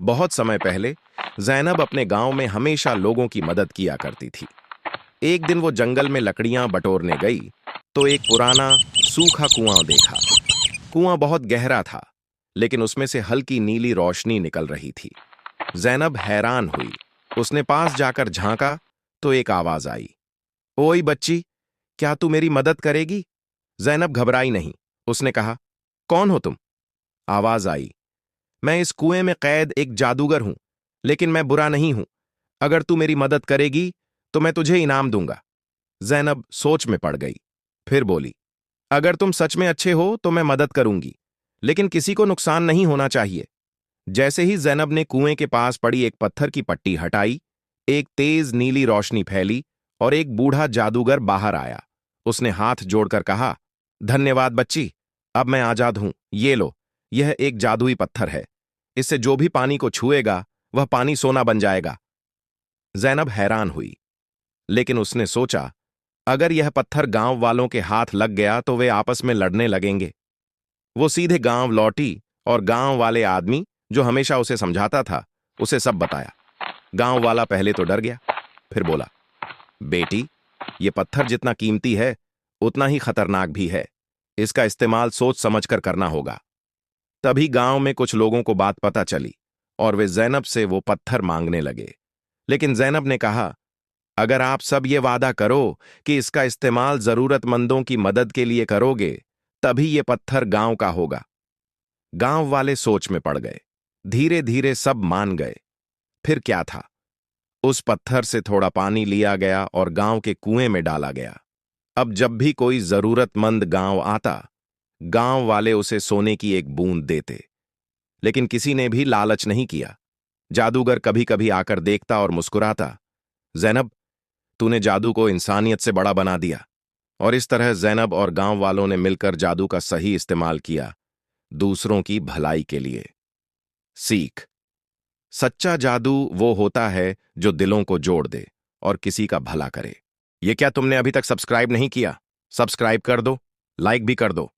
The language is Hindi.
बहुत समय पहले जैनब अपने गांव में हमेशा लोगों की मदद किया करती थी। एक दिन वो जंगल में लकड़ियां बटोरने गई तो एक पुराना सूखा कुआं देखा। कुआं बहुत गहरा था, लेकिन उसमें से हल्की नीली रोशनी निकल रही थी। जैनब हैरान हुई। उसने पास जाकर झांका तो एक आवाज आई, ओई बच्ची, क्या तू मेरी मदद करेगी? जैनब घबराई नहीं। उसने कहा, कौन हो तुम? आवाज आई, मैं इस कुएं में कैद एक जादूगर हूं, लेकिन मैं बुरा नहीं हूं। अगर तू मेरी मदद करेगी तो मैं तुझे इनाम दूंगा। जैनब सोच में पड़ गई। फिर बोली, अगर तुम सच में अच्छे हो तो मैं मदद करूंगी, लेकिन किसी को नुकसान नहीं होना चाहिए। जैसे ही जैनब ने कुएं के पास पड़ी एक पत्थर की पट्टी हटाई, एक तेज नीली रोशनी फैली और एक बूढ़ा जादूगर बाहर आया। उसने हाथ जोड़कर कहा, धन्यवाद बच्ची, अब मैं आजाद हूं। ये लो, यह एक जादुई पत्थर है। इससे जो भी पानी को छुएगा वह पानी सोना बन जाएगा। जैनब हैरान हुई, लेकिन उसने सोचा, अगर यह पत्थर गांव वालों के हाथ लग गया तो वे आपस में लड़ने लगेंगे। वो सीधे गांव लौटी और गांव वाले आदमी जो हमेशा उसे समझाता था, उसे सब बताया। गांव वाला पहले तो डर गया, फिर बोला, बेटी, ये पत्थर जितना कीमती है उतना ही खतरनाक भी है। इसका इस्तेमाल सोच समझकर करना होगा। तभी गांव में कुछ लोगों को बात पता चली और वे जैनब से वो पत्थर मांगने लगे। लेकिन जैनब ने कहा, अगर आप सब ये वादा करो कि इसका इस्तेमाल जरूरतमंदों की मदद के लिए करोगे, तभी ये पत्थर गांव का होगा। गांव वाले सोच में पड़ गए। धीरे धीरे सब मान गए। फिर क्या था? उस पत्थर से थोड़ा पानी लिया गया और गांव के कुएं में डाला गया। अब जब भी कोई जरूरतमंद गांव आता, गांव वाले उसे सोने की एक बूंद देते। लेकिन किसी ने भी लालच नहीं किया। जादूगर कभी कभी आकर देखता और मुस्कुराता, जैनब, तूने जादू को इंसानियत से बड़ा बना दिया। और इस तरह जैनब और गांव वालों ने मिलकर जादू का सही इस्तेमाल किया, दूसरों की भलाई के लिए। सीख, सच्चा जादू वो होता है जो दिलों को जोड़ दे और किसी का भला करे। ये क्या तुमने अभी तक सब्सक्राइब नहीं किया? सब्सक्राइब कर दो, लाइक भी कर दो।